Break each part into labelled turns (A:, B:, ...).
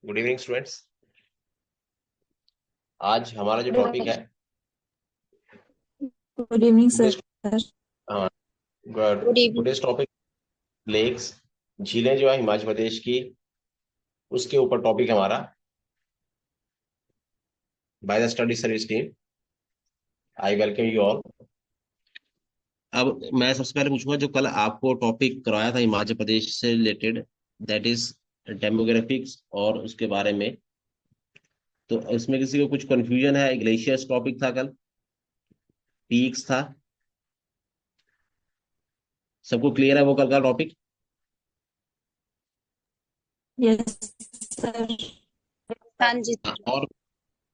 A: Good evening students. आज हमारा जो टॉपिक है
B: good evening
A: today's
B: sir.
A: Good today's topic lakes, झीलें जो है हिमाचल प्रदेश की, उसके ऊपर टॉपिक है हमारा by the study service team. I welcome you all. अब मैं सबसे पहले पूछूंगा जो कल आपको टॉपिक करवाया था हिमाचल प्रदेश से रिलेटेड, दैट इज डेमोग्राफिक्स और उसके बारे में। तो इसमें किसी को कुछ कंफ्यूजन है? ग्लेशियर्स टॉपिक था कल, पीक्स था, सबको क्लियर है वो कल का टॉपिक?
B: Yes sir.
C: हाँ जी।
A: और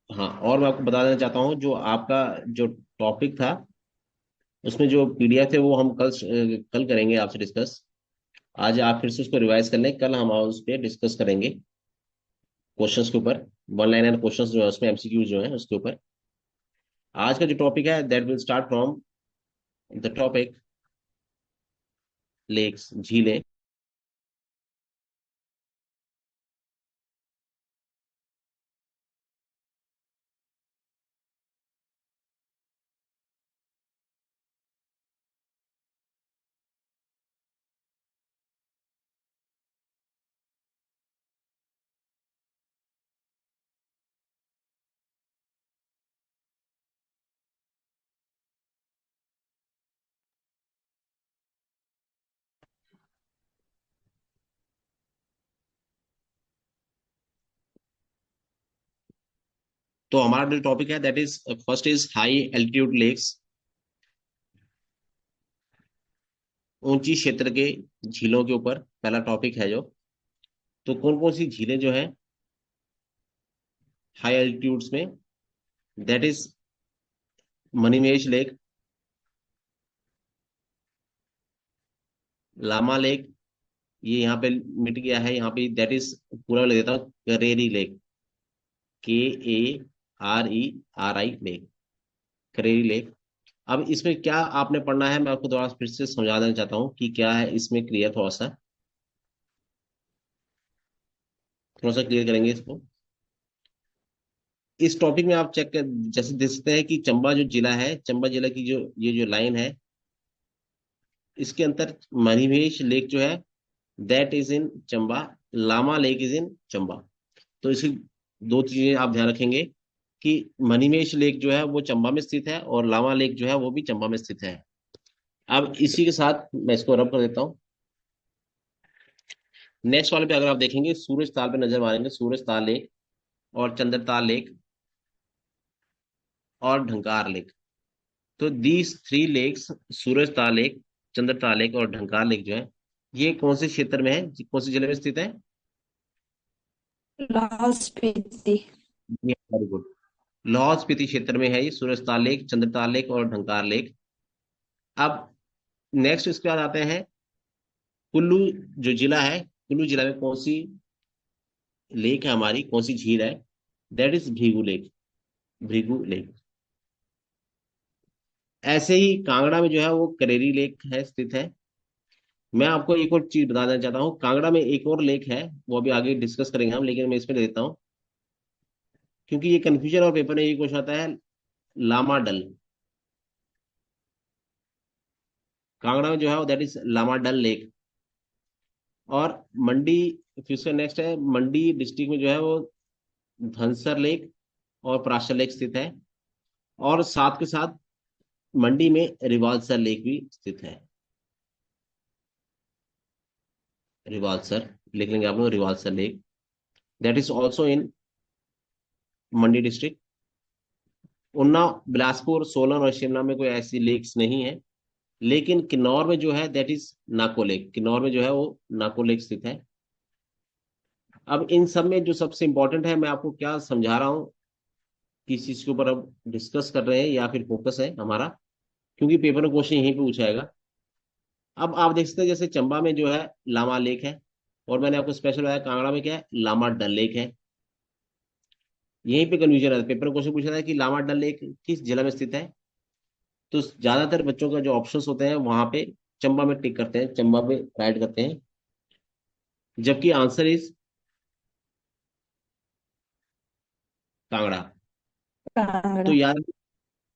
A: हाँ, और मैं आपको बता देना चाहता हूँ जो आपका जो टॉपिक था उसमें जो पीडीएफ है वो हम कल करेंगे आपसे डिस्कस। आज आप फिर से उसको रिवाइज कर लें, कल हम उस पर डिस्कस करेंगे क्वेश्चंस के ऊपर। वन लाइनर क्वेश्चंस जो है उसमें एमसीक्यू जो है उसके ऊपर। आज का जो टॉपिक है that will start from the topic lakes, झीलें। तो हमारा जो टॉपिक है that is first is high altitude lakes, ऊंची क्षेत्र के झीलों के ऊपर पहला टॉपिक है जो। तो कौन कौन सी झीलें जो है हाई एल्टीट्यूड्स में, that is Manimahesh lake, Lama lake, ये यहाँ पे मिट गया है यहाँ पे, दैट इज पूरा लिख देता हूँ, Kareri lake, KARERI lake, Kareri lake. अब इसमें क्या आपने पढ़ना है मैं आपको दोबारा फिर से समझा देना चाहता हूँ कि क्या है इसमें, क्लियर थोड़ा सा क्लियर करेंगे इसको। इस टॉपिक में आप चेक कर, जैसे देख सकते हैं कि चंबा जो जिला है, चंबा जिला की जो ये जो लाइन है, इसके अंदर मणिमहेश लेक जो है that is in Chamba, Lama lake is in Chamba. तो इसकी दो चीजें आप ध्यान रखेंगे कि मणिमहेश लेक जो है वो चंबा में स्थित है और लामा लेक जो है वो भी चंबा में स्थित है। अब इसी के साथ मैं इसको रब कर देता हूँ। नेक्स्ट वाले पे अगर आप देखेंगे, सूरज ताल पे नजर मारेंगे, सूरज ताल लेक और चंद्रताल लेक और ढंकार लेक। तो दीज थ्री लेक्स, सूरज ताल लेक, चंद्रताल लेक और ढंकार लेक जो है, ये कौन से क्षेत्र में है, कौन से जिले में स्थित है?
B: लाहौल स्पीति।
A: Very good. लाहौल स्पीति क्षेत्र में है ये सूरज ताल लेक, चंद्रताल लेक और ढंकार लेक। अब नेक्स्ट इसके बाद आते हैं कुल्लू जो जिला है, कुल्लू जिला में कौन सी लेक है हमारी, कौन सी झील है? That is Bhrigu lake, Bhrigu lake. ऐसे ही कांगड़ा में जो है वो करेरी लेक है, स्थित है। मैं आपको एक और चीज बताना चाहता हूँ, कांगड़ा में एक और लेक है, वो अभी आगे डिस्कस करेंगे हम, लेकिन मैं इसमें दे देता हूँ क्योंकि ये कंफ्यूजन और पेपर में ये क्वेश्चन आता है। लामा डल, कांगड़ा में जो है वो that is Lama Dal lake. और मंडी, फिर से नेक्स्ट है मंडी डिस्ट्रिक्ट में जो है वो धनसर लेक और पराशर लेक स्थित है। और साथ के साथ मंडी में रिवाल्सर लेक भी स्थित है। रिवाल्सर लिख लेंगे आप लोग, Rewalsar lake that is also in Mandi district. Unnao, Bilaspur, Solan और शिमला में कोई ऐसी लेक्स नहीं है। लेकिन किन्नौर में जो है that is Nako lake, Kinnaur में जो है वो नाको लेक स्थित है। अब इन सब में जो सबसे इंपॉर्टेंट है, मैं आपको क्या समझा रहा हूँ, किस चीज के ऊपर अब डिस्कस कर रहे हैं या फिर फोकस है हमारा, क्योंकि पेपर में क्वेश्चन यहीं पे पूछा जाएगा। अब आप देख सकते हैं जैसे चंबा में जो है लामा लेक है, और मैंने आपको स्पेशल बताया कांगड़ा में क्या है, लामा डल लेक है। यहीं पे कंफ्यूजन है, पेपर में क्वेश्चन पूछा था कि लामा डल लेक किस जिला में स्थित है। तो ज्यादातर बच्चों का जो ऑप्शंस होते हैं वहां पे चंबा में टिक करते हैं, चंबा में राइट करते हैं, जबकि आंसर इज कांगड़ा। तो
B: कांगड़ा।
A: याद,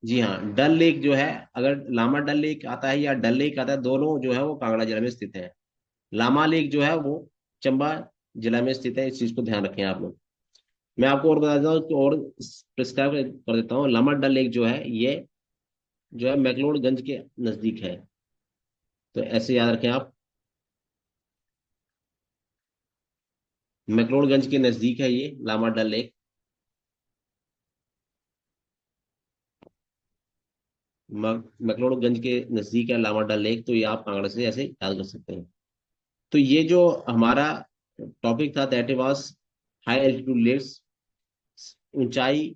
A: जी हाँ, डल लेक जो है, अगर लामा डल लेक आता है या डल लेक आता है, दोनों जो है वो कांगड़ा जिला में स्थित है। लामा लेक जो है वो चंबा जिला में स्थित है, इस चीज को ध्यान रखें आप लोग। मैं आपको और बता देता हूँ कि और प्रिस्क्राइब कर देता हूँ, लामा डल लेक जो है ये जो है मैक्लोडगंज के नजदीक है। तो ऐसे याद रखें आप, मैक्लोडगंज के नजदीक है ये लामा डल लेक। मैक्लोडगंज के नजदीक है लामा डल लेक, तो ये आप कांगड़ा से ऐसे याद कर सकते हैं। तो ये जो हमारा टॉपिक था that was high altitude lakes, ऊंचाई,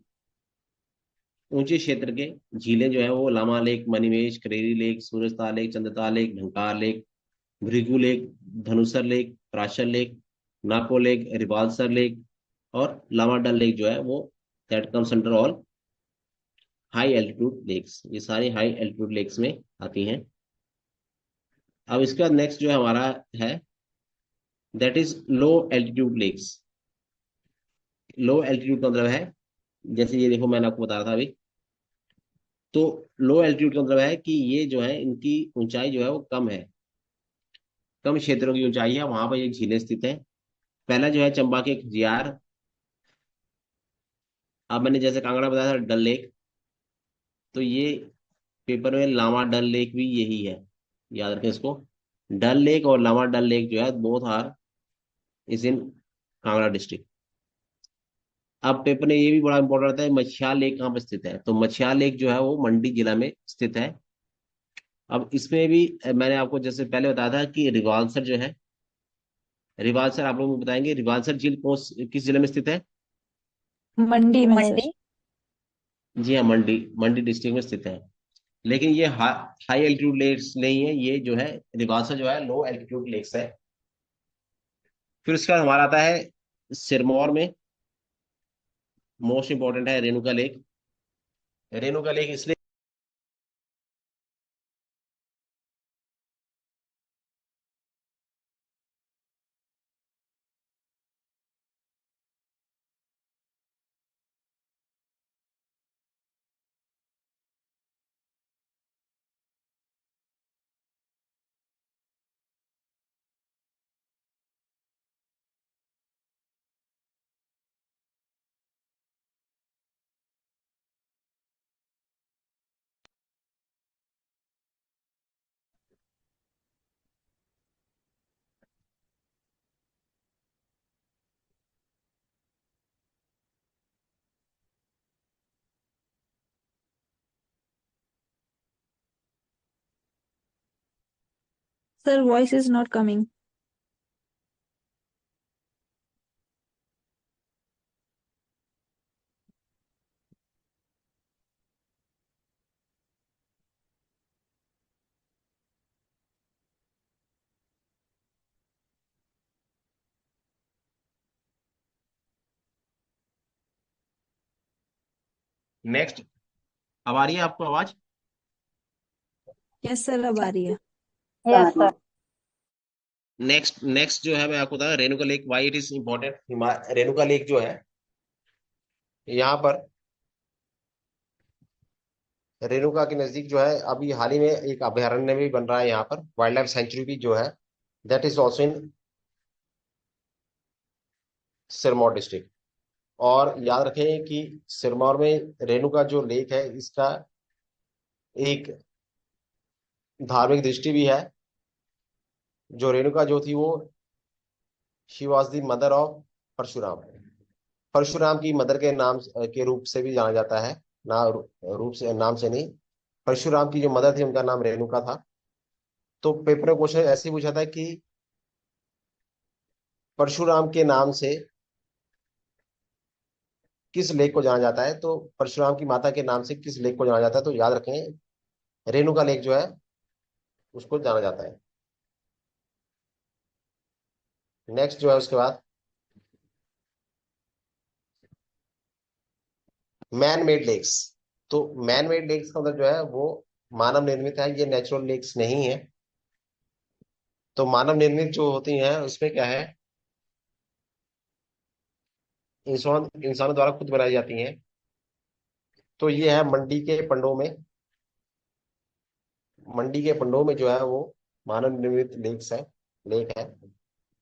A: ऊंचे क्षेत्र के झीलें जो है वो Lama lake, Manimahesh, Kareri lake, Surajtal lake, Chandratal lake, Dhankar lake, Bhrigu lake, Dhanusar lake, Prashar lake, Nako lake, Rewalsar lake और लामा डल लेक जो है वो that comes under all high altitude lakes. ये सारी हाई एल्टीट्यूड लेक्स में आती हैं। अब इसके बाद नेक्स्ट जो हमारा है that is low altitude lakes. Low altitude का मतलब है, जैसे ये देखो मैंने आपको बता रहा था अभी, तो लो एल्टीट्यूड का मतलब है कि ये जो है इनकी ऊंचाई जो है वो कम है, कम क्षेत्रों की ऊंचाई है, वहां पर ये झीलें स्थित है। पहला जो है चंबा के खजियार। अब मैंने जैसे कांगड़ा बताया था डल लेक, तो ये पेपर में लामा डल लेक भी यही है, याद रखें इसको। डल लेक और लामा डल लेक जो है both are is in Kangra district. अब पेपर में ये भी बड़ा इंपॉर्टेंट रहता है, मछिया लेक कहाँ पर स्थित है, तो मछिया लेक जो है वो मंडी जिला में स्थित है। अब इसमें भी मैंने आपको जैसे पहले बताया था कि रिवाल्सर जो है, रिवाल्सर आप लोग बताएंगे, रिवाल्सर झील किस जिले में स्थित है।
B: मंडी में सर।
C: मंडी।
A: जी हाँ, मंडी, मंडी डिस्ट्रिक्ट में स्थित है। लेकिन ये हाई एल्टीट्यूड लेक्स नहीं है, ये जो है रिवाल्सर जो है लो एल्टीट्यूड लेक्स है। फिर उसके बाद हमारा आता है सिरमौर में, मोस्ट इंपॉर्टेंट है रेणुका लेक। रेणुका लेक इसलिए,
B: sir voice is not coming.
A: Next, अब आ रही है आपको आवाज।
B: यस सर, अब आ रही है।
C: Yes sir.
A: नेक्स्ट नेक्स्ट जो है मैं आपको बता, Renuka lake why it is important. Renuka lake जो है यहाँ पर रेणुका के नजदीक जो है अभी हाल ही में एक अभयारण्य भी बन रहा है यहाँ पर, वाइल्ड लाइफ सेंचुरी भी जो है, that is also in Sirmaur district. और याद रखें कि सिरमौर में रेणुका जो लेक है इसका एक धार्मिक दृष्टि भी है। जो रेणुका जो थी वो she was the mother of Parshuram. Parshuram की मदर के नाम के रूप से भी जाना जाता है, ना रूप से, नाम से नहीं। परशुराम की जो मदर थी उनका नाम रेणुका था। तो पेपर में क्वेश्चन ऐसे ही पूछा था कि परशुराम के नाम से किस लेक को जाना जाता है, तो परशुराम की माता के नाम से किस लेक को जाना जाता है, तो याद रखें रेणुका लेक जो है उसको जाना जाता है। नेक्स्ट जो है उसके बाद मैन मेड लेक्स। तो मैन मेड लेक्स का मतलब जो है वो मानव निर्मित है, ये नेचुरल लेक्स नहीं है। तो मानव निर्मित जो होती हैं उसमें क्या है, इंसानों द्वारा खुद बनाई जाती हैं। तो ये है मंडी के पंडों में, मंडी के पंडों में जो है वो मानव निर्मित लेक है।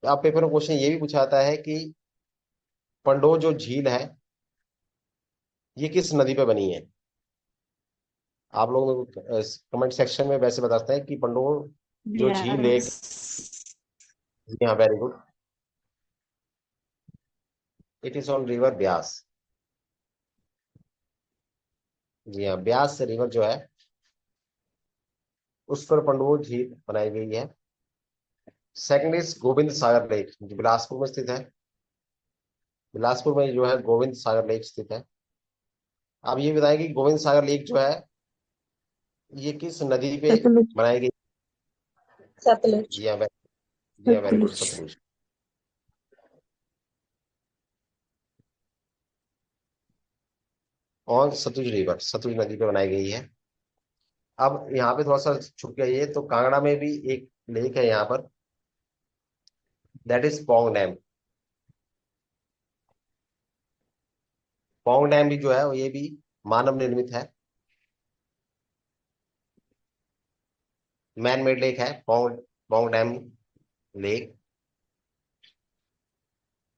A: अब पेपर में क्वेश्चन ये भी पूछा जाता है कि पंडो जो झील है ये किस नदी पे बनी है। आप लोग कमेंट सेक्शन में वैसे बता सकते हैं कि पंडो जो झील एक,
B: Yes.
A: जी हाँ very good, it is on river Beas. जी हाँ, ब्यास रिवर जो है उस पर पंडो झील बनाई गई है। Second is Govind Sagar lake, जो बिलासपुर में स्थित है। बिलासपुर में जो है गोविंद सागर लेक स्थित है। आप ये बताएं कि गोविंद सागर लेक जो है ये किस नदी पे
B: सतलुज।
A: बनाई गई।
C: सतलुज।
A: जी हाँ जी हाँ वेरी गुड,
B: सतलुज।
A: सतलुज। और सतलुज रिवर सतलुज नदी पे बनाई गई है। अब यहाँ पे थोड़ा सा छुप गया ये, तो कांगड़ा में भी एक लेक है यहाँ पर, that is Pong dam. Pong dam भी जो है ये भी मानव निर्मित है, मैन मेड लेक है पौंग, पौंग डैम लेक।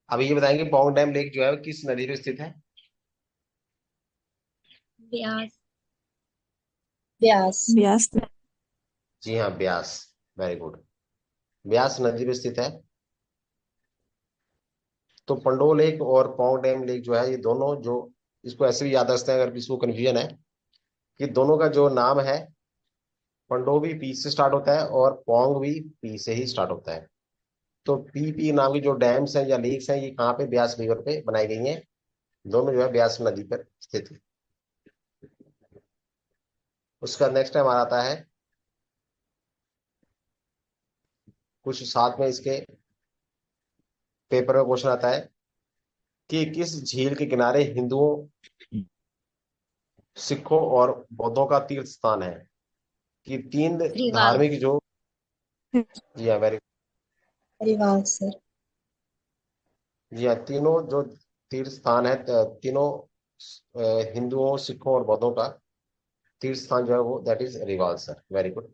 A: अब ये बताएंगे पौंग डैम लेक जो है वो किस नदी पे स्थित है।
C: ब्यास। ब्यास।
B: ब्यास।
A: जी हाँ ब्यास, वेरी गुड, ब्यास नदी पे स्थित है। तो पंडो लेक और पौंग डैम लेक जो है ये दोनों जो, इसको ऐसे भी याद रखते हैं अगर किसी को कंफ्यूजन है, कि दोनों का जो नाम है, पंडो भी पी से स्टार्ट होता है और पोंग भी पी से ही स्टार्ट होता है। तो पी नाम की जो डैम्स हैं या लेक्स हैं ये कहाँ पे, ब्यास रिवर पे बनाई गई हैं। दोनों जो है ब्यास नदी पर स्थित है। उसका नेक्स्ट टाइम आ आता है, कुछ साथ में इसके पेपर में क्वेश्चन आता है कि किस झील के किनारे हिंदुओं, सिखों और बौद्धों का तीर्थ स्थान है। कि तीन
C: रिवाल।
A: धार्मिक जो, जी हाँ वेरी,
C: रिवाल सर।
A: जी हाँ तीनों जो तीर्थ स्थान है, तीनों हिंदुओं, सिखों और बौद्धों का तीर्थ स्थान जो है वो that is Rewalsar, very good.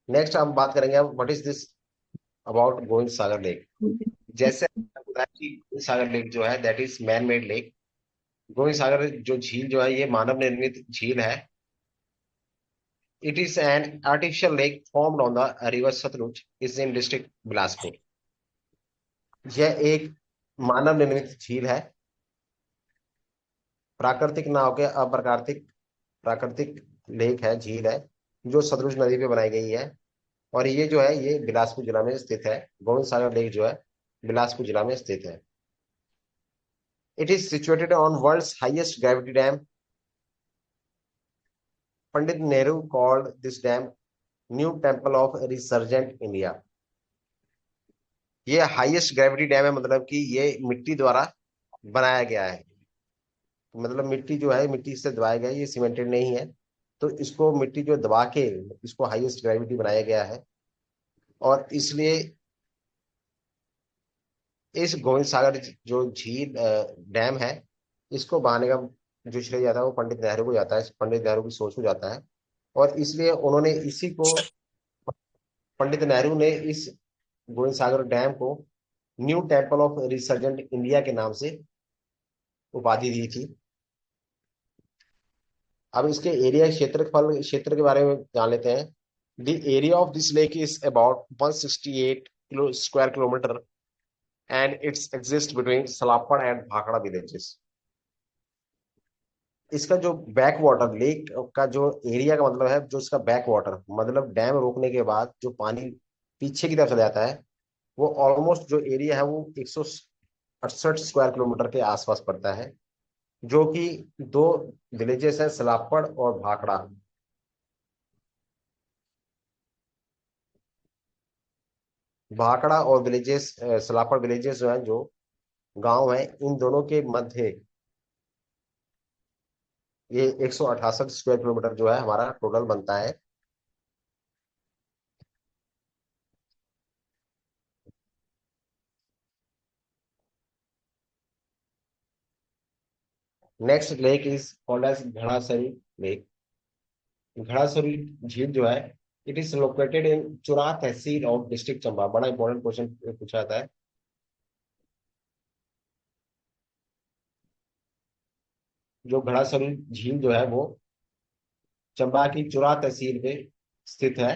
A: Next हम बात करेंगे अब what is this about Govind Sagar lake. जैसे आपने बताया कि गोविंद सागर लेक जो है that is man made lake. Govind Sagar जो झील जो है ये मानव निर्मित झील है। It is an artificial lake formed on the river Sutlej is in district Bilaspur. यह एक मानव निर्मित झील है, प्राकृतिक ना होकर अप्राकृतिक, प्राकृतिक लेक है, झील है, जो सतलुज नदी पे बनाई गई है। और ये जो है ये बिलासपुर जिला में स्थित है। गोविंद सागर लेक जो है बिलासपुर जिला में स्थित है। It is situated on world's highest gravity dam. Pandit Nehru called this dam new temple of resurgent India. ये हाईएस्ट ग्रेविटी डैम है, मतलब कि ये मिट्टी द्वारा बनाया गया है। मतलब मिट्टी जो है मिट्टी से दबाया गया है, ये सीमेंटेड नहीं है। तो इसको मिट्टी जो दबा के इसको हाईएस्ट ग्रेविटी बनाया गया है। और इसलिए इस गोविंद सागर जो झील डैम है, इसको बनाने का जो श्रेय जाता है वो पंडित नेहरू को जाता है, पंडित नेहरू की सोच को जाता है। और इसलिए उन्होंने इसी को, पंडित नेहरू ने इस गोविंद सागर डैम को new temple of resurgent India के नाम से उपाधि दी थी। अब इसके एरिया, क्षेत्रफल, क्षेत्र के बारे में जान लेते हैं। The area of this lake is about 168 square kilometre and it's exist between Salapad and Bhakra villages. इसका जो बैक वाटर लेक का जो एरिया का मतलब है, जो इसका बैक वाटर मतलब डैम रोकने के बाद जो पानी पीछे की तरफ चला जाता है, वो ऑलमोस्ट जो एरिया है वो 168 स्क्वायर किलोमीटर के आसपास पड़ता है। जो कि दो विलेजेस है, सलापड़ और भाखड़ा। भाखड़ा और विलेजेस, सलापड़ विलेजेस जो है, जो गांव है, इन दोनों के मध्य ये 168 स्क्वायर किलोमीटर जो है हमारा टोटल बनता है। Next lake is called as Ghadasari lake. Ghadasari झील जो है, इट इज लोकेटेड इन चुरा तहसील ऑफ डिस्ट्रिक्ट चंबा। बड़ा इंपॉर्टेंट क्वेश्चन पूछा जाता है। जो घड़ासरी झील जो है वो चंबा की चुरा तहसील में स्थित है।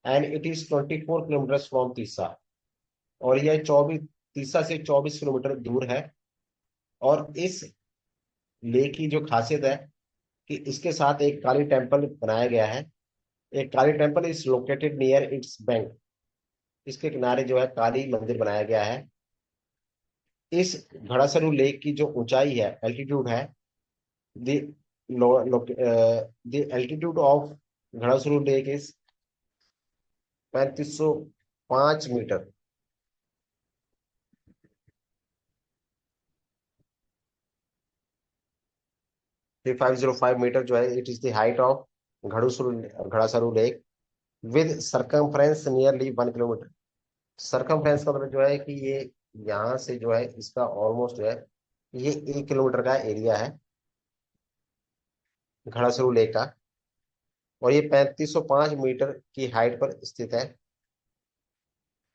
A: And it is 24 kilometre from Tissa. और यह 24 तीसा से 24 किलोमीटर दूर है। और इस लेक की जो खासियत है कि इसके साथ एक काली टेम्पल बनाया गया है। एक Kali temple is located near its bank. इसके किनारे जो है काली मंदिर बनाया गया है। इस घड़ासरू लेक की जो ऊंचाई है, एल्टीट्यूड है, the the altitude of Ghadasru lake is 3505 metre. 3505 metre जो है, it is the height of Ghadasru lake with circumference nearly 1 kilometre. Circumference का मतलब जो है कि ये यहाँ से जो है इसका ऑलमोस्ट जो है ये 1 किलोमीटर का एरिया है घड़ासरू लेक का। और ये 3505 मीटर की हाइट पर स्थित है।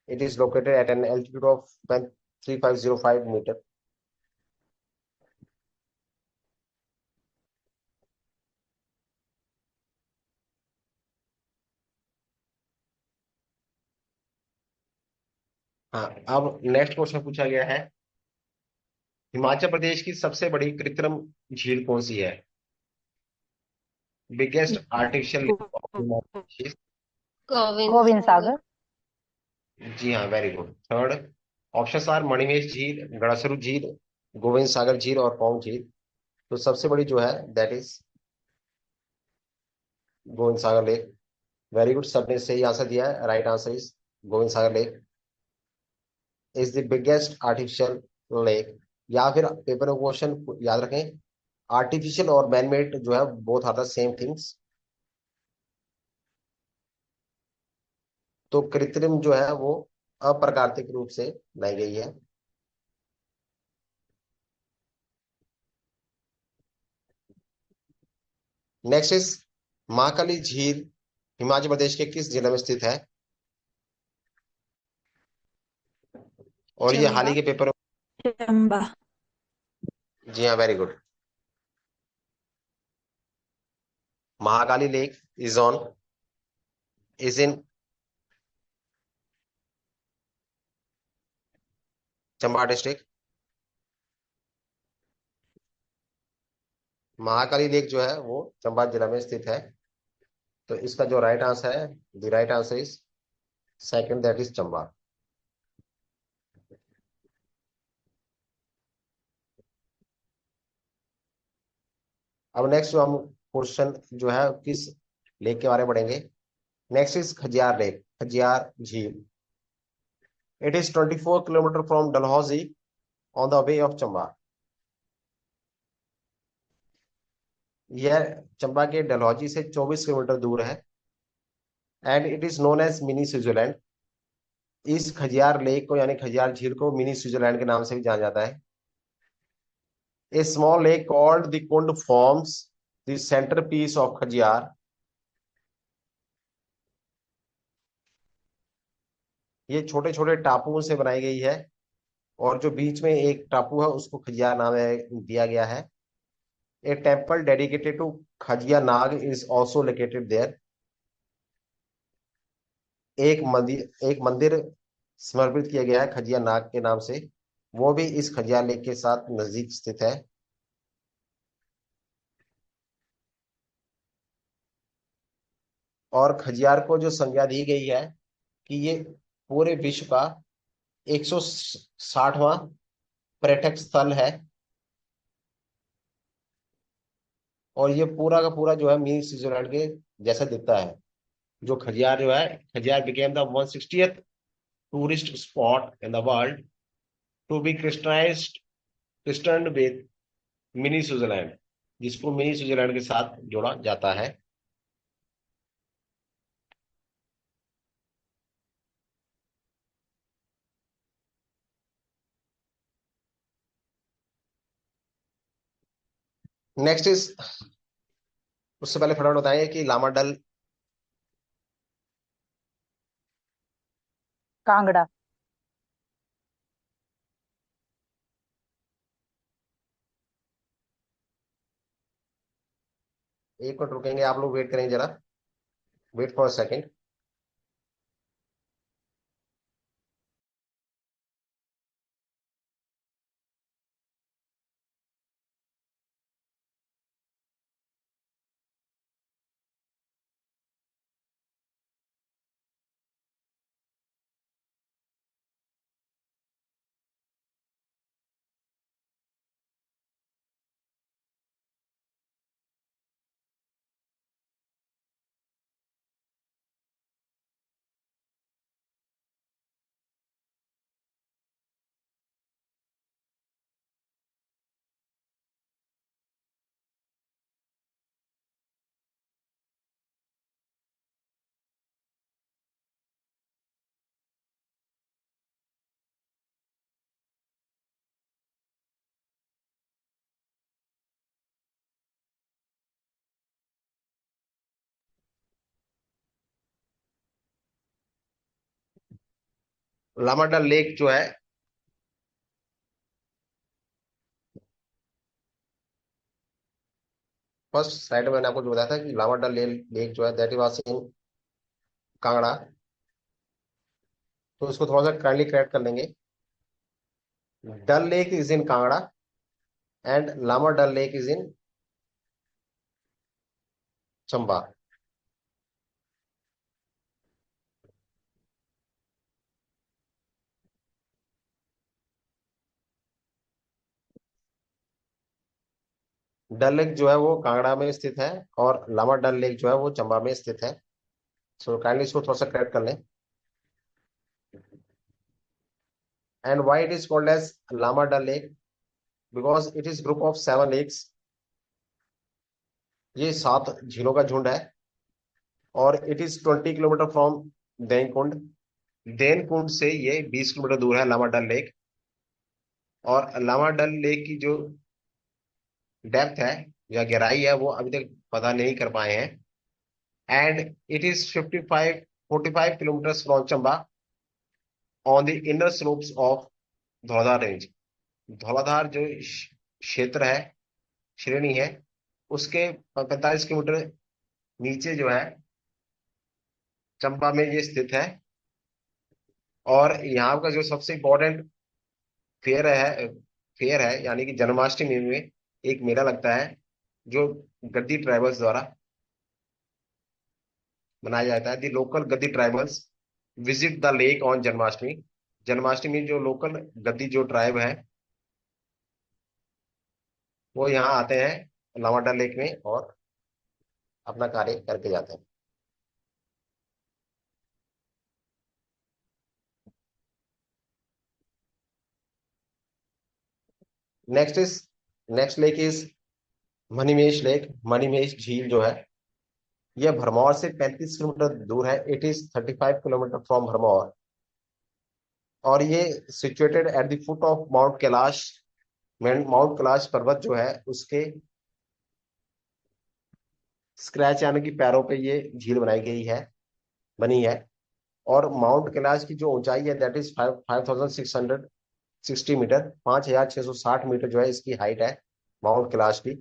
A: It is located at an altitude of 3505 metre. हाँ, अब नेक्स्ट क्वेश्चन पूछा गया है, हिमाचल प्रदेश की सबसे बड़ी कृत्रिम झील कौन सी है? Biggest artificial lake.
C: Govind
D: Govind
C: Sagar.
D: Sagar.
A: जी हाँ, very good. Third option are Manimahesh झील, गड़सरू झील, गोविंद सागर झील और पौंग झील। तो सबसे बड़ी जो है that is Govind Sagar lake. Very good, सबने सही आंसर दिया है। Right answer is Govind Sagar lake is the biggest artificial lake. या फिर पेपर में क्वेश्चन याद रखें, आर्टिफिशियल और मैनमेड जो है both are the same things. तो कृत्रिम जो है वो अप्राकृतिक रूप से लाई गई है। नेक्स्ट इज महाकाली झील हिमाचल प्रदेश के किस जिले में स्थित है? और ये हाल ही
C: चंबा।
A: के पेपर।
B: चंबा।
A: जी हाँ, very good. Mahakali lake is in Chamba district. Mahakali lake जो है वो चंबा जिला में स्थित है। तो इसका जो राइट आंसर है, the right answer is second, that is Chamba. अब नेक्स्ट जो हम क्वेश्चन जो है किस लेक के बारे में पढ़ेंगे। Next is Khajjiar lake, Khajjiar झील। It is 24 kilometre from Dalhousie on the way of Chamba. यह चंबा के डलहौजी से 24 किलोमीटर दूर है। And it is known as mini Switzerland. इस खजियार लेक को यानी खजियार झील को मिनी स्विट्जरलैंड के नाम से भी जाना जाता है। A small lake called the kund forms the centre piece of Khajjiar. ये छोटे छोटे टापुओं से बनाई गई है। और जो बीच में एक टापू है उसको खजियार नाम दिया गया है। A temple dedicated to Khajjia Nag is also located there. एक मंदिर समर्पित किया गया है खजिया नाग के नाम से, वो भी इस खजिया लेक के साथ नजदीक स्थित है। और खजियार को जो संज्ञा दी गई है कि ये पूरे विश्व का 160वां पर्यटक स्थल है। और ये पूरा का पूरा जो है मिनी स्विट्जरलैंड के जैसा दिखता है। जो खजियार जो है, Khajjiar became the 160th tourist spot in the world to be christened with mini Switzerland, जिसको मिनी स्विट्जरलैंड के साथ जोड़ा जाता है। नेक्स्ट इज, उससे पहले फटाफट बताएंगे कि लामा डल।
D: कांगड़ा।
A: एक मिनट रुकेंगे आप लोग, वेट करेंगे जरा, wait for a second. Lama Dal lake जो है, फर्स्ट साइड में मैंने आपको जो बताया था कि लामा डल लेक जो है दैट वाज इन कांगड़ा। तो इसको थोड़ा सा काइंडली करेक्ट कर लेंगे। Dal lake is in Kangra and Lama Dal lake is in Chamba. Dal lake जो है वो कांगड़ा में स्थित है और लामा डल लेक जो है वो चंबा में स्थित है। सो काइंडली इसको थोड़ा सा करेक्ट कर लें। And why it is called as Lama Dal lake? Because it is group of 7 lakes. ये 7 झीलों का झुंड है और it is 20 kilometre from Dainkund. Dainkund से ये 20 किलोमीटर दूर है लामा डल लेक। और लामा डल लेक की जो डेप्थ है या गहराई है वो अभी तक पता नहीं कर पाए हैं। And it is 45 from Chamba on the inner slopes of Dhauladhar range. Dhauladhar जो क्षेत्र है, श्रेणी है, उसके 45 किलोमीटर नीचे जो है चंबा में ये स्थित है। और यहाँ का जो सबसे इम्पोर्टेंट फेयर है यानी कि जन्माष्टमी में एक मेला लगता है जो गद्दी ट्राइबल्स द्वारा मनाया जाता है। दी local Gaddi tribals visit the lake on Janmashtami. Janmashtami जो लोकल गद्दी जो ट्राइब है वो यहाँ आते हैं लामाडा लेक में और अपना कार्य करके जाते हैं। Next is next lake is Manimahesh lake. Manimahesh झील जो है यह भरमौर से 35 किलोमीटर दूर है। It is 35 kilometre from Bharmour और ये situated at the foot of mount Kailash. Mount Kailash पर्वत जो है उसके स्क्रैच यानी कि पैरों पे ये झील बनाई गई है, बनी है। और माउंट कैलाश की जो ऊंचाई है दैट इज 5660 मीटर, 5660 मीटर जो है इसकी हाइट है माउंट कैलाश की।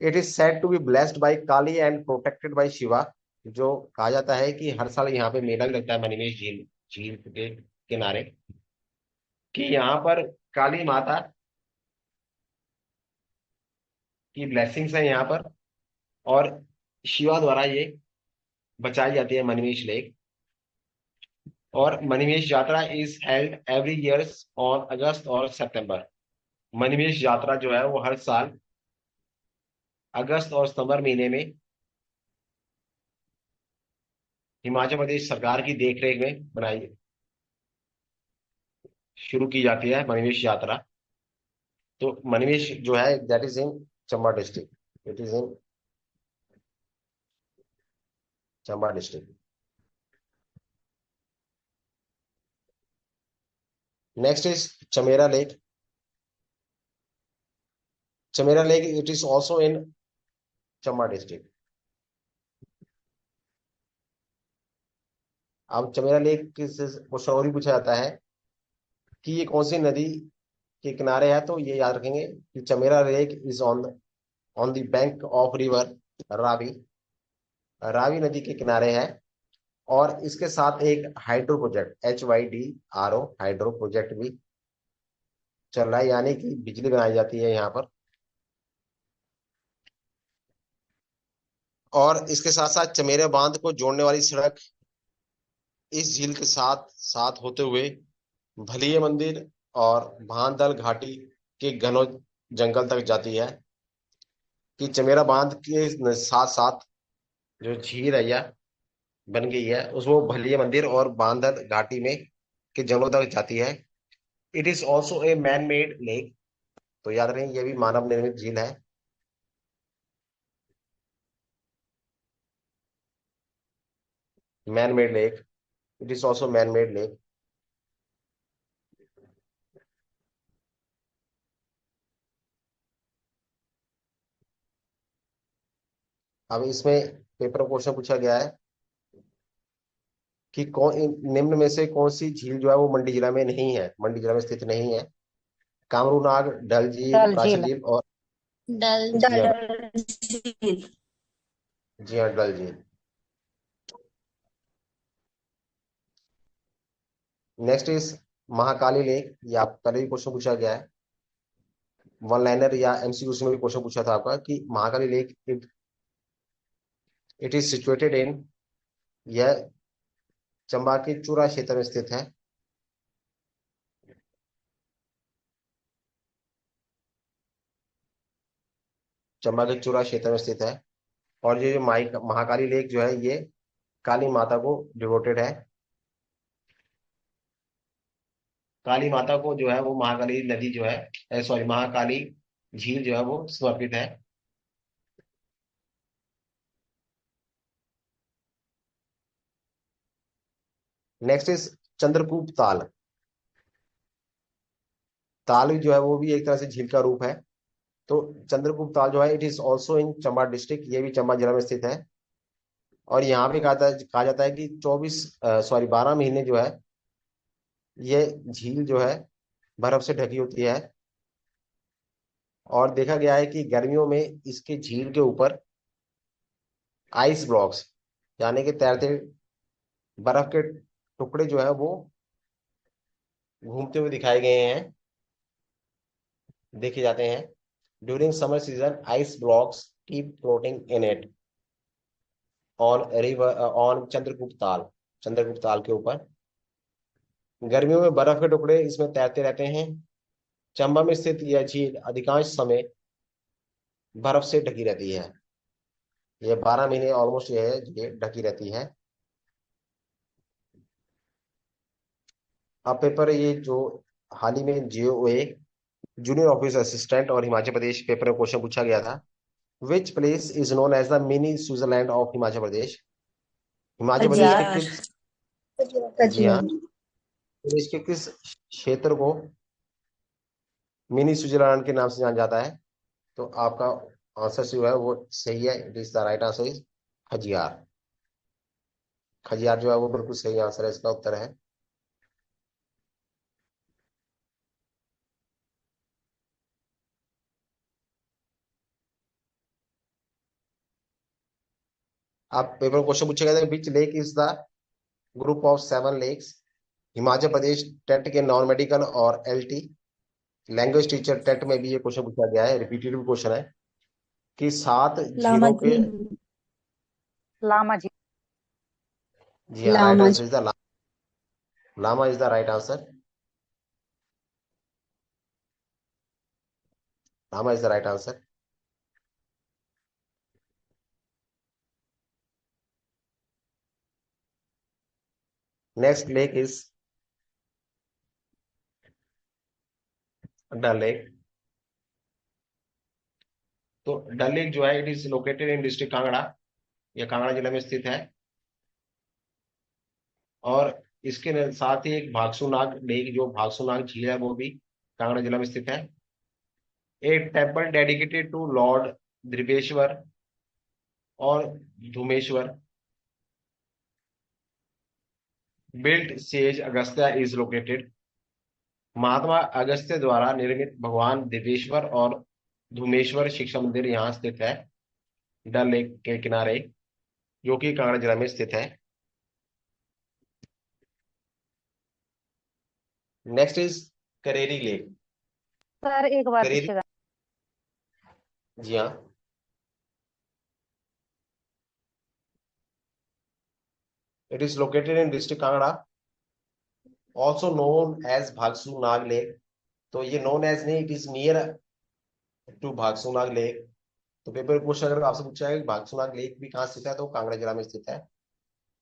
A: It is said to be blessed by Kali and protected by Shiva. जो कहा जाता है कि हर साल यहाँ पे मेला लगता है मणिमेश झील झील के किनारे, कि यहाँ पर काली माता की ब्लेसिंग्स है यहाँ पर और शिवा द्वारा ये बचाई जाती है मणिमेश लेक। और मणिमेश यात्रा is held every years on August और सितंबर। मणिमेश यात्रा जो है वो हर साल अगस्त और सितंबर महीने में हिमाचल प्रदेश सरकार की देखरेख में बनाई शुरू की जाती है मणिमेश यात्रा। तो मणिमेश जो है that is in Chamba district. It is in Chamba district. Next is Chamera lake. Chamera lake, it is also in Chamba district. अब चमेरा लेक से क्वेश्चन और भी पूछा जाता है कि ये कौन सी नदी के किनारे है, तो ये याद रखेंगे कि Chamera lake is on the bank of river Ravi. Ravi नदी के किनारे है। और इसके साथ एक hydro project HYDRO hydro project भी चल रहा है, यानी कि बिजली बनाई जाती है यहाँ पर। और इसके साथ साथ चमेरा बांध को जोड़ने वाली सड़क इस झील के साथ साथ होते हुए भलिया मंदिर और भानदल घाटी के घनों जंगल तक जाती है। कि चमेरा बांध के साथ साथ जो झील है या बन गई है उस वो भलिया मंदिर और भानदल घाटी में के जंगलों तक जाती है। It is also a man made lake, तो याद रखें ये भी मानव निर्मित झील है। Man made lake, it is also man made lake. अब इसमें पेपर क्वेश्चन पूछा गया है कि कौन निम्न में से कौन सी झील जो है वो मंडी जिला में नहीं है, मंडी जिला में स्थित नहीं है। कामरूनाग, डल झील,
D: डल
A: प्राची
D: झील।
A: झील और
C: डल
A: जी हाँ,
B: झील।
A: जी हाँ, डल झील। Next is Mahakali lake. ये आप पहले भी क्वेश्चन पूछा गया है, वन लाइनर या MCQ में भी क्वेश्चन पूछा था आपका कि Mahakali lake it is situated इन, यह चंबा के चूरा क्षेत्र में स्थित है। चंबा के चूरा क्षेत्र में स्थित है। और ये जो महाकाली लेक जो है ये काली माता को डिवोटेड है। काली माता को जो है वो महाकाली नदी जो है, सॉरी, महाकाली झील जो है वो समर्पित है। नेक्स्ट इज चंद्रकूप ताल। ताल जो है वो भी एक तरह से झील का रूप है। तो चंद्रकूप ताल जो है it is also in Chamba district, ये भी चंबा जिला में स्थित है। और यहाँ पे कहा जाता है कि 12 महीने जो है ये झील जो है बर्फ से ढकी होती है। और देखा गया है कि गर्मियों में इसके झील के ऊपर आइस ब्लॉक्स, यानी कि तैरते बर्फ के टुकड़े जो है वो घूमते हुए दिखाए गए हैं, देखे जाते हैं। During summer season ice blocks keep floating in it on river on Chandragupta ताल के ऊपर। गर्मियों में बर्फ के टुकड़े इसमें तैरते रहते हैं। चंबा में स्थित यह झील अधिकांश समय बर्फ से ढकी रहती है। ये 12 महीने ऑलमोस्ट ये ढकी रहती है। अब पेपर ये जो हाल ही में GOA जूनियर ऑफिस असिस्टेंट और हिमाचल प्रदेश पेपर में क्वेश्चन पूछा गया था। Which place is known as the mini Switzerland of Himachal Pradesh. Himachal Pradesh के
B: खजियार।
A: किस, जी हाँ, प्रदेश के किस क्षेत्र को मिनी स्विट्जरलैंड के नाम से जाना जाता है। तो आपका आंसर जो है वो सही है, it is the right answer is Khajjiar. Khajjiar जो है वो बिल्कुल सही आंसर है, इसका उत्तर है। आप पेपर क्वेश्चन पूछे गए थे which lake is the group of 7 lakes. Himachal Pradesh TET के नॉन मेडिकल और LT लैंग्वेज टीचर टेट में भी ये क्वेश्चन पूछा गया है, रिपीटेड क्वेश्चन है कि 7
B: लामा
A: झीलों के,
B: झील।
D: लामा झील।
A: जी हाँ, right
C: Lama
A: answer is the Lama is the right answer. Lama is the right answer. Next lake is Dal lake. तो डल लेक जो है it is located in district Kangra, यह कांगड़ा जिले में स्थित है। और इसके साथ ही एक भागसू नाग लेक, जो भागसू नाग झील है वो भी कांगड़ा जिला में स्थित है। A temple dedicated to lord Driveshwar और Dhumeshwar built sage Agastya is located. महात्मा अगस्त्य द्वारा निर्मित भगवान देवेश्वर और धूमेश्वर शिक्षा मंदिर यहाँ स्थित है, डल लेक के किनारे, जो कि कांगड़ा जिला में स्थित है। Next is Kareri lake.
D: Sir एक बार
A: करेरी,
D: पूछेगा।
A: जी हाँ, it is located in district Kangra, also known as Bhagsu Nag lake. तो ये नोन एज नहीं, it is near to Bhagsu Nag lake. तो पेपर क्वेश्चन अगर आपसे पूछा है कि भागसू नाग लेक भी कहाँ स्थित है, तो कांगड़ा जिला में स्थित है।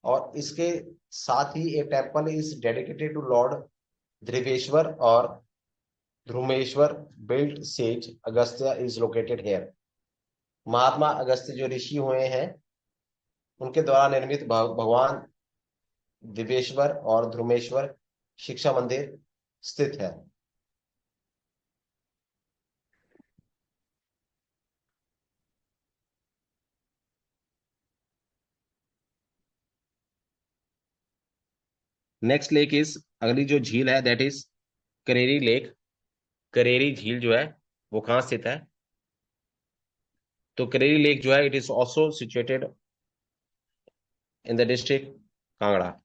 A: और इसके साथ ही एक temple is dedicated to lord Dhruveshwar और Dhrumeshwar built sage Agastya is located here. Mahatma Agastya जो ऋषि हुए हैं, उनके द्वारा निर्मित भगवान दिवेश्वर और ध्रुमेश्वर शिक्षा मंदिर स्थित है। नेक्स्ट लेक इज, अगली जो झील है that is Kareri lake. Kareri झील जो है वो कहाँ स्थित है? तो करेरी लेक जो है it is also situated in the district Kangra.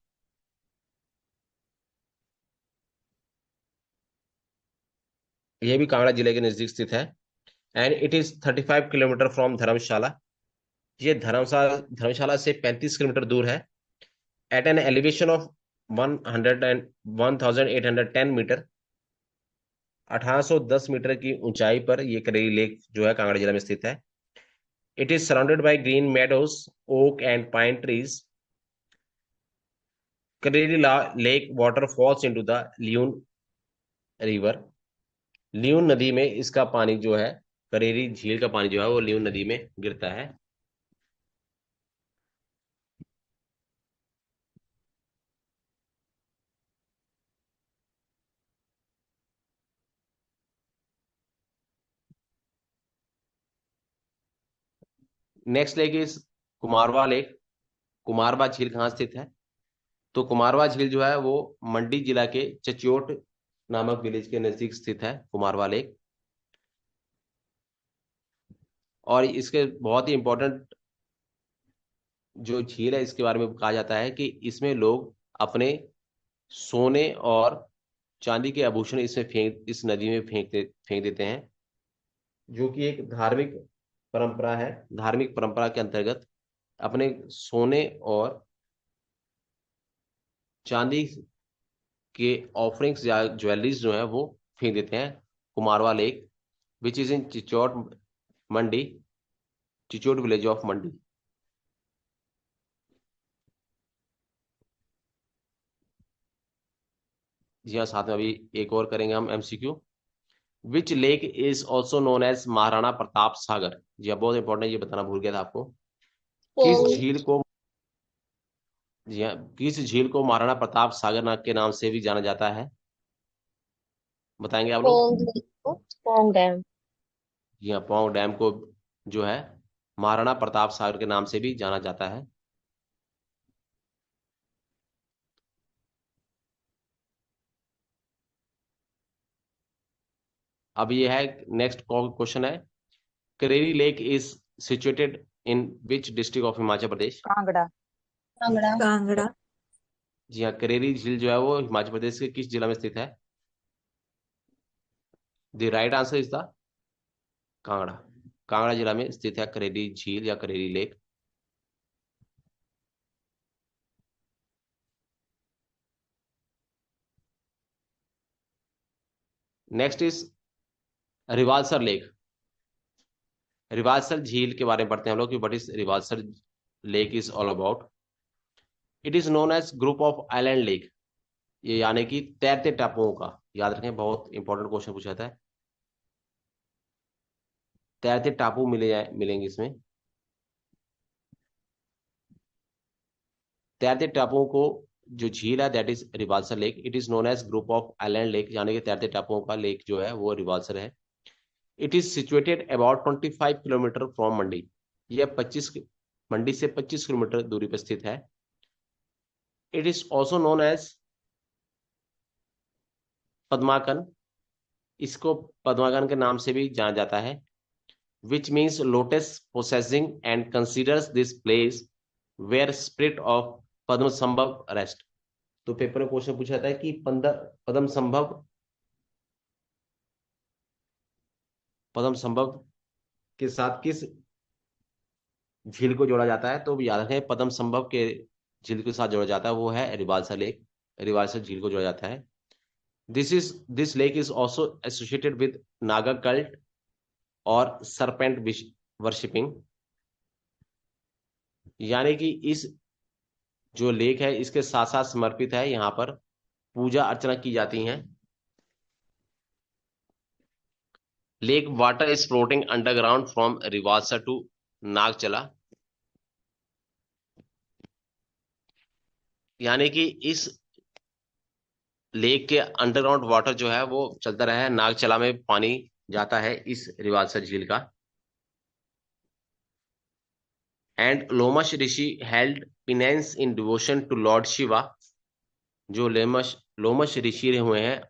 A: यह भी कांगड़ा जिले के नजदीक स्थित है and it is 35 kilometre from Dharamshala. ये धर्मशाला से 35 किलोमीटर दूर है। At an elevation of 1810 metre, 1810 metre की ऊंचाई पर यह करेरी लेक जो है कांगड़ा जिला में स्थित है। It is surrounded by green meadows, oak and pine trees. Kareri lake water falls into the Lyun river. Lyun नदी में इसका पानी जो है, करेरी झील का पानी जो है वो लियून नदी में गिरता है। Next lake is Kumarwah lake. Kumarwah झील कहाँ स्थित है? तो कुमारवा झील जो है वो मंडी जिला के चच्योट नामक विलेज के नजदीक स्थित है कुमारवा लेक। और इसके बहुत ही इंपॉर्टेंट जो झील है इसके बारे में कहा जाता है कि इसमें लोग अपने सोने और चांदी के आभूषण इस नदी में फेंक देते हैं, जो कि एक धार्मिक परंपरा है। धार्मिक परंपरा के अंतर्गत अपने सोने और चांदी के ऑफरिंग्स या ज्वेलरीज जो है वो फेंक देते हैं Kumarwah lake, which is in Chichot Mandi, Chichot village of Mandi. जी हाँ, साथ में अभी एक और करेंगे हम MCQ. Which lake is also known as Maharana Pratap Sagar. जी हाँ, बहुत इंपॉर्टेंट, ये बताना भूल गया था आपको। किस झील को, जी हाँ, किस झील को महाराणा प्रताप सागर के नाम से भी जाना जाता है? बताएंगे आप लोग?
C: पोंग डैम।
A: जी हाँ, पौंग डैम को जो है महाराणा प्रताप सागर के नाम से भी जाना जाता है। अब ये है, नेक्स्ट क्वेश्चन है, Kareri lake is situated in which district of Himachal Pradesh?
D: Kangra.
C: Kangra.
B: Kangra.
A: जी हाँ, करेरी झील जो है वो हिमाचल प्रदेश के किस जिला में स्थित है? The right answer is the Kangra. Kangra जिला में स्थित है करेरी झील या Kareri lake. Next is Rewalsar lake. Rewalsar झील के बारे में पढ़ते हैं हम लोग कि what is Rewalsar lake is all about. It is known age group of island lake. ये यानी कि तैरते टापुओं का, याद रखें, बहुत इंपॉर्टेंट क्वेश्चन पूछा था। तैरते टापू मिलेंगे इसमें। तैरते टापुओं को जो झील है that is Rewalsar lake. It is known age group of island lake, यानी कि तैरते टापुओं का लेक जो है वो रिवाल्सर है। It is situated about 25 kilometre from Mandi. यह 25 मंडी से 25 किलोमीटर दूरी पर स्थित है। It is also known as Padmakan, इसको पद्माकन के नाम से भी जाना जाता है। Which means lotus possessing and considers this place where spirit of Padmasambhav rest. तो पेपर में क्वेश्चन पूछा जाता है कि पद्म संभव के साथ किस झील को जोड़ा जाता है। तो याद रखें, पद्म संभव के झील के साथ जोड़ा जाता है वो है रिवाल्सा लेक। रिवाल्सा झील को जोड़ा जाता है। This lake is also associated with Naga cult और सरपेंट वर्शिपिंग, यानी कि इस जो लेक है इसके साथ साथ समर्पित है, यहाँ पर पूजा अर्चना की जाती है। Lake water is floating underground from Rewalsar to Nagchala, यानी कि इस लेक के अंडरग्राउंड वाटर जो है वो चलता रहा है। नागचला में पानी जाता है इस रिवाल्सा झील का। And Lomash Rishi held penance in devotion to lord Shiva. जो लोमश ऋषि हुए हैं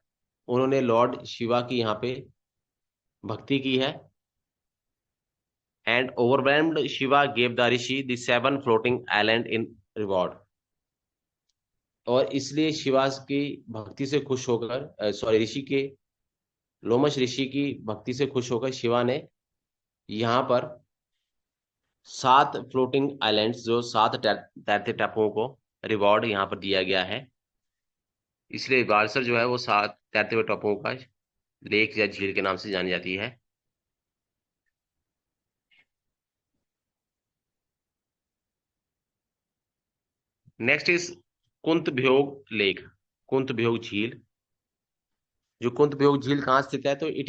A: उन्होंने लॉर्ड शिवा की यहाँ पे भक्ति की है। And overwhelmed Shiva gave the Rishi the 7 floating island in reward. और इसलिए शिवा की भक्ति से खुश होकर लोमश ऋषि की भक्ति से खुश होकर शिवा ने यहाँ पर 7 फ्लोटिंग आइलैंड्स, जो 7 तैरते टापुओं को रिवॉर्ड यहाँ पर दिया गया है। इसलिए रिवाल्सा जो है वो 7 तैरते हुए टापुओं का लेक या झील के नाम से जानी जाती है। नेक्स्ट इज कुंतभ्योग लेक, कुंतभ्योग झील। जो कुंतभ्योग झील कहाँ स्थित है, तो इट इज